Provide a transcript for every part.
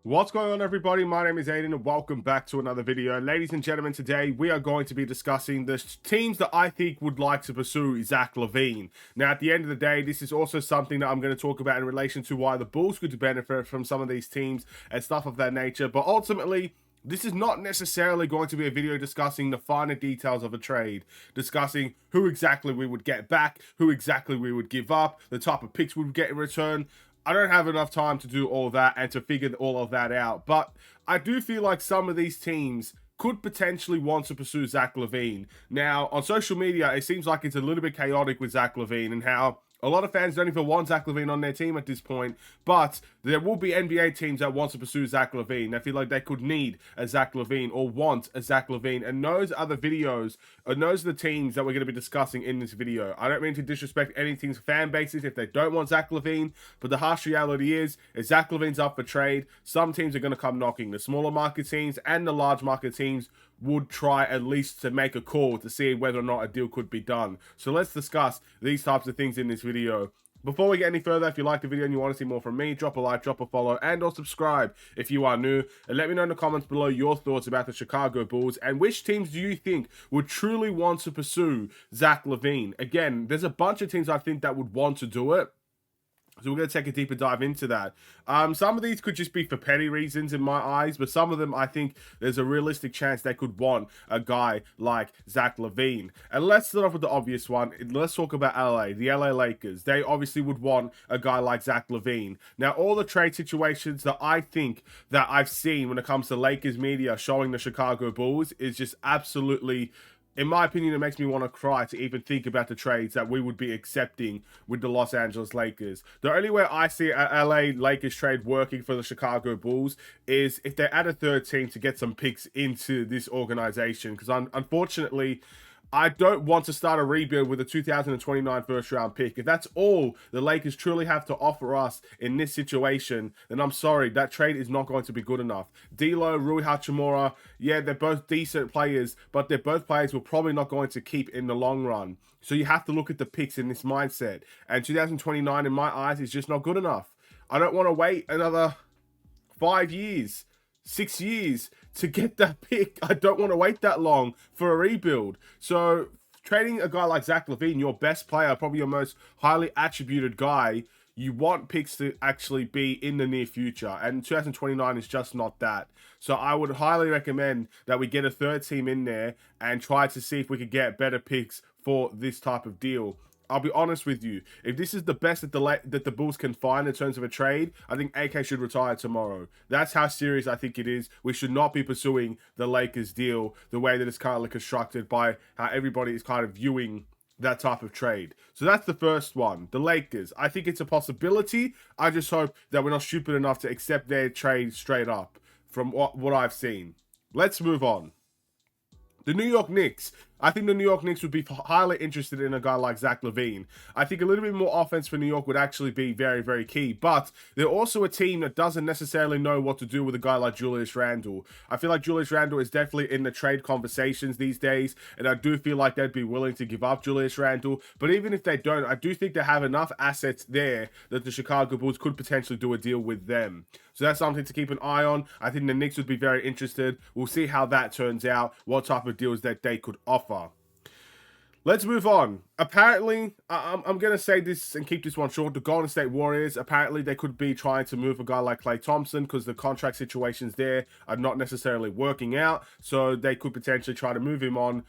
What's going on, everybody? My name is Aiden and welcome back to another video. Ladies and gentlemen, today we are going to be discussing the teams that I think would like to pursue Zach LaVine. Now, at the end of the day, this is also something that I'm going to talk about in relation to why the Bulls could benefit from some of these teams and stuff of that nature. But ultimately, this is not necessarily going to be a video discussing the finer details of a trade, discussing who exactly we would get back, who exactly we would give up, the type of picks we would get in return. I don't have enough time to do all that and to figure all of that out, but I do feel like some of these teams could potentially want to pursue Zach LaVine. Now, on social media, it seems like it's a little bit chaotic with Zach LaVine and how a lot of fans don't even want Zach LaVine on their team at this point, but there will be NBA teams that want to pursue Zach LaVine. They feel like they could need a Zach LaVine or want a Zach LaVine, and those are the videos, and those are the teams that we're going to be discussing in this video. I don't mean to disrespect any team's fan bases if they don't want Zach LaVine, but the harsh reality is, if Zach LaVine's up for trade, some teams are going to come knocking. The smaller market teams and the large market teams would try at least to make a call to see whether or not a deal could be done. So let's discuss these types of things in this video. Before we get any further, if you like the video and you want to see more from me, drop a like, drop a follow, and or subscribe if you are new. And let me know in the comments below your thoughts about the Chicago Bulls and which teams do you think would truly want to pursue Zach LaVine. Again, there's a bunch of teams I think that would want to do it. So we're going to take a deeper dive into that. Some of these could just be for petty reasons in my eyes, but some of them I think there's a realistic chance they could want a guy like Zach LaVine. And let's start off with the obvious one. Let's talk about LA, the LA Lakers. They obviously would want a guy like Zach LaVine. Now, all the trade situations that I think that I've seen when it comes to Lakers media showing the Chicago Bulls is just absolutely, in my opinion, it makes me want to cry to even think about the trades that we would be accepting with the Los Angeles Lakers. The only way I see a LA Lakers trade working for the Chicago Bulls is if they add a third team to get some picks into this organization. Because unfortunately, I don't want to start a rebuild with a 2029 first round pick. If that's all the Lakers truly have to offer us in this situation, then I'm sorry, that trade is not going to be good enough. D'Lo, Rui Hachimura, yeah, they're both decent players, but they're both players we're probably not going to keep in the long run. So you have to look at the picks in this mindset. And 2029, in my eyes, is just not good enough. I don't want to wait another 5 years, 6 years to get that pick. I don't want to wait that long for a rebuild. So trading a guy like Zach LaVine, your best player, probably your most highly attributed guy, you want picks to actually be in the near future. And 2029 is just not that. So I would highly recommend that we get a third team in there and try to see if we could get better picks for this type of deal. I'll be honest with you. If this is the best that the Bulls can find in terms of a trade, I think AK should retire tomorrow. That's how serious I think it is. We should not be pursuing the Lakers deal the way that it's currently constructed by how everybody is kind of viewing that type of trade. So that's the first one. The Lakers. I think it's a possibility. I just hope that we're not stupid enough to accept their trade straight up from what I've seen. Let's move on. The New York Knicks. I think the New York Knicks would be highly interested in a guy like Zach LaVine. I think a little bit more offense for New York would actually be very, very key. But they're also a team that doesn't necessarily know what to do with a guy like Julius Randle. I feel like Julius Randle is definitely in the trade conversations these days. And I do feel like they'd be willing to give up Julius Randle. But even if they don't, I do think they have enough assets there that the Chicago Bulls could potentially do a deal with them. So that's something to keep an eye on. I think the Knicks would be very interested. We'll see how that turns out, what type of deals that they could offer. Let's move on. Apparently, I'm going to say this and keep this one short. The Golden State Warriors, apparently they could be trying to move a guy like Klay Thompson because the contract situations there are not necessarily working out. So they could potentially try to move him on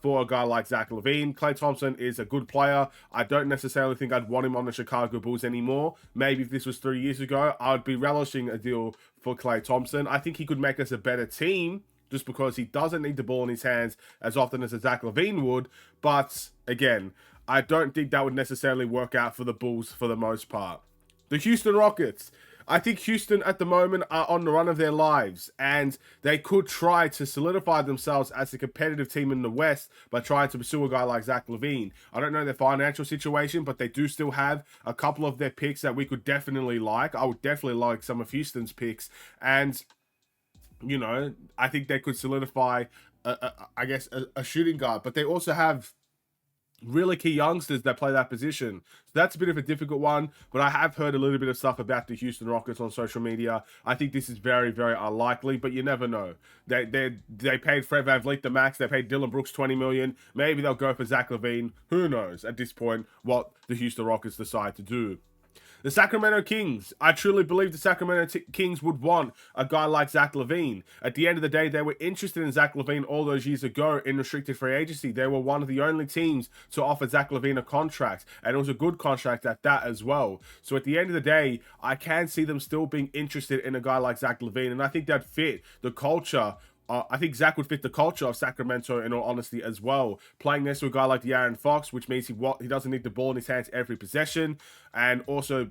for a guy like Zach LaVine. Klay Thompson is a good player. I don't necessarily think I'd want him on the Chicago Bulls anymore. Maybe if this was 3 years ago, I'd be relishing a deal for Klay Thompson. I think he could make us a better team, just because he doesn't need the ball in his hands as often as a Zach LaVine would. But, again, I don't think that would necessarily work out for the Bulls for the most part. The Houston Rockets. I think Houston at the moment are on the run of their lives, and they could try to solidify themselves as a competitive team in the West by trying to pursue a guy like Zach LaVine. I don't know their financial situation, but they do still have a couple of their picks that we could definitely like. I would definitely like some of Houston's picks, and you know, I think they could solidify, I guess, a shooting guard. But they also have really key youngsters that play that position. So that's a bit of a difficult one, but I have heard a little bit of stuff about the Houston Rockets on social media. I think this is very, very unlikely, but you never know. They paid Fred VanVleet the max. They paid Dylan Brooks $20 million. Maybe they'll go for Zach LaVine. Who knows at this point what the Houston Rockets decide to do. The Sacramento Kings. I truly believe the Sacramento Kings would want a guy like Zach LaVine. At the end of the day, they were interested in Zach LaVine all those years ago in restricted free agency. They were one of the only teams to offer Zach LaVine a contract, and it was a good contract at that as well. So at the end of the day, I can see them still being interested in a guy like Zach LaVine, and I think that fit the culture. I think Zach would fit the culture of Sacramento, in all honesty, as well. Playing next to a guy like De'Aaron Fox, which means he doesn't need the ball in his hands every possession. And also,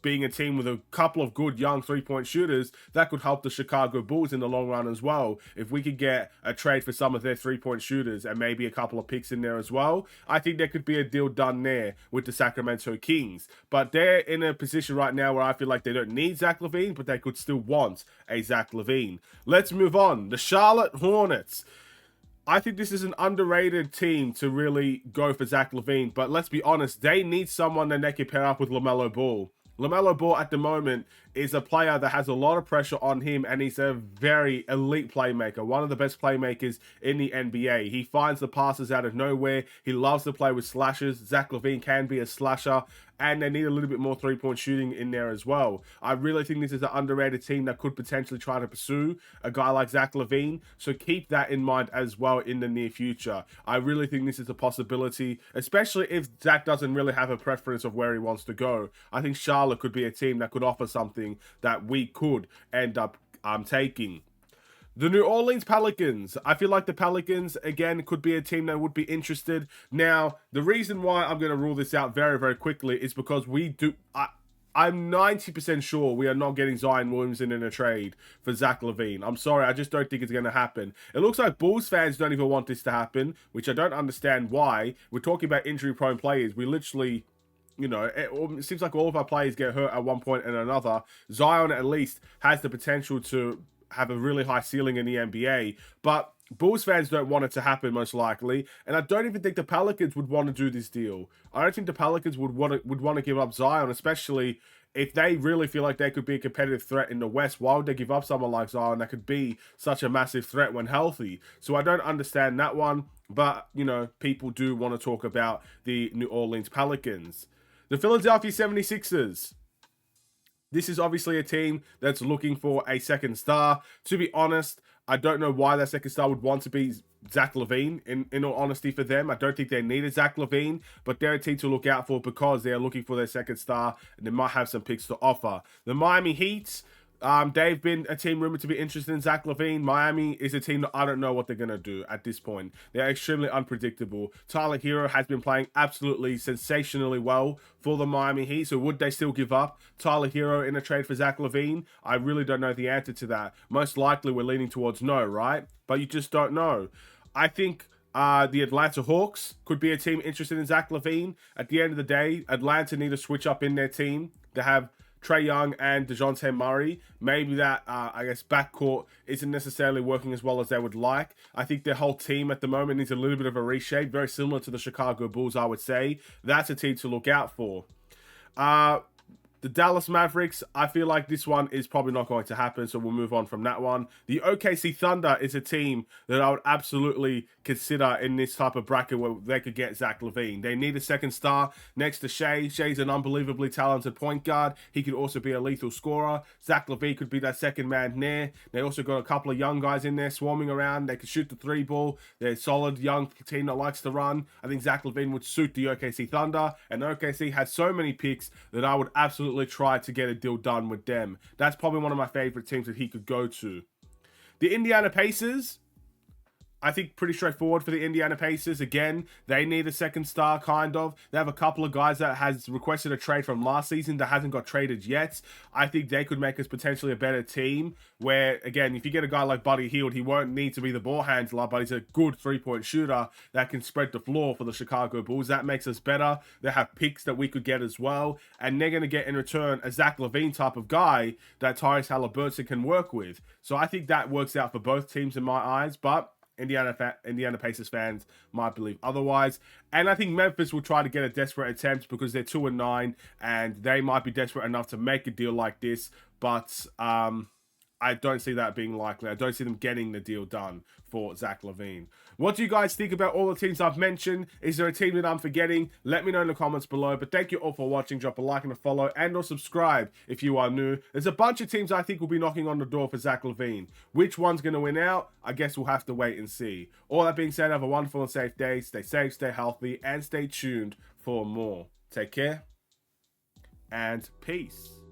being a team with a couple of good young three-point shooters, that could help the Chicago Bulls in the long run as well. If we could get a trade for some of their three-point shooters and maybe a couple of picks in there as well, I think there could be a deal done there with the Sacramento Kings. But they're in a position right now where I feel like they don't need Zach LaVine, but they could still want a Zach LaVine. Let's move on. The Charlotte Hornets. I think this is an underrated team to really go for Zach LaVine, but let's be honest, they need someone that they can pair up with LaMelo Ball. LaMelo Ball at the moment is a player that has a lot of pressure on him, and he's a very elite playmaker, one of the best playmakers in the NBA. He finds the passes out of nowhere. He loves to play with slashers. Zach LaVine can be a slasher, and they need a little bit more three-point shooting in there as well. I really think this is an underrated team that could potentially try to pursue a guy like Zach LaVine, so keep that in mind as well in the near future. I really think this is a possibility, especially if Zach doesn't really have a preference of where he wants to go. I think Charlotte could be a team that could offer something that we could end up taking. The New Orleans Pelicans. I feel like the Pelicans, again, could be a team that would be interested. Now, the reason why I'm going to rule this out very, very quickly is because I'm 90% sure we are not getting Zion Williamson in a trade for Zach LaVine. I'm sorry, I just don't think it's going to happen. It looks like Bulls fans don't even want this to happen, which I don't understand why. We're talking about injury-prone players. We literally... it seems like all of our players get hurt at one point and another. Zion, at least, has the potential to have a really high ceiling in the NBA. But Bulls fans don't want it to happen, most likely. And I don't even think the Pelicans would want to do this deal. I don't think the Pelicans would want to give up Zion, especially if they really feel like they could be a competitive threat in the West. Why would they give up someone like Zion that could be such a massive threat when healthy? So I don't understand that one. But, people do want to talk about the New Orleans Pelicans. The Philadelphia 76ers. This is obviously a team that's looking for a second star. To be honest, I don't know why that second star would want to be Zach LaVine, in all honesty, for them. I don't think they need a Zach LaVine, but they're a team to look out for because they're looking for their second star, and they might have some picks to offer. The Miami Heat. They've been a team rumored to be interested in Zach LaVine. Miami is a team that I don't know what they're going to do at this point. They're extremely unpredictable. Tyler Hero has been playing absolutely sensationally well for the Miami Heat. So would they still give up Tyler Hero in a trade for Zach LaVine? I really don't know the answer to that. Most likely we're leaning towards no, right? But you just don't know. I think the Atlanta Hawks could be a team interested in Zach LaVine. At the end of the day, Atlanta need to switch up in their team. They have Trae Young and DeJounte Murray. Maybe that, backcourt isn't necessarily working as well as they would like. I think their whole team at the moment needs a little bit of a reshape, very similar to the Chicago Bulls, I would say. That's a team to look out for. The Dallas Mavericks, I feel like this one is probably not going to happen, so we'll move on from that one. The OKC Thunder is a team that I would absolutely consider in this type of bracket where they could get Zach LaVine. They need a second star next to Shea. Shea's an unbelievably talented point guard. He could also be a lethal scorer. Zach LaVine could be that second man there. They also got a couple of young guys in there swarming around. They could shoot the three ball. They're a solid young team that likes to run. I think Zach LaVine would suit the OKC Thunder, and OKC has so many picks that I would absolutely try to get a deal done with them. That's probably one of my favorite teams that he could go to. The Indiana Pacers, I think pretty straightforward for the Indiana Pacers. Again, they need a second star, kind of. They have a couple of guys that has requested a trade from last season that hasn't got traded yet. I think they could make us potentially a better team where, again, if you get a guy like Buddy Hield, he won't need to be the ball handler, but he's a good three-point shooter that can spread the floor for the Chicago Bulls. That makes us better. They have picks that we could get as well, and they're going to get in return a Zach LaVine type of guy that Tyrese Halliburton can work with. So I think that works out for both teams in my eyes, but Indiana Pacers fans might believe otherwise. And I think Memphis will try to get a desperate attempt because they're 2-9 and they might be desperate enough to make a deal like this. But I don't see that being likely. I don't see them getting the deal done for Zach LaVine. What do you guys think about all the teams I've mentioned? Is there a team that I'm forgetting? Let me know in the comments below. But thank you all for watching. Drop a like and a follow and or subscribe if you are new. There's a bunch of teams I think will be knocking on the door for Zach LaVine. Which one's going to win out? I guess we'll have to wait and see. All that being said, have a wonderful and safe day. Stay safe, stay healthy, and stay tuned for more. Take care and peace.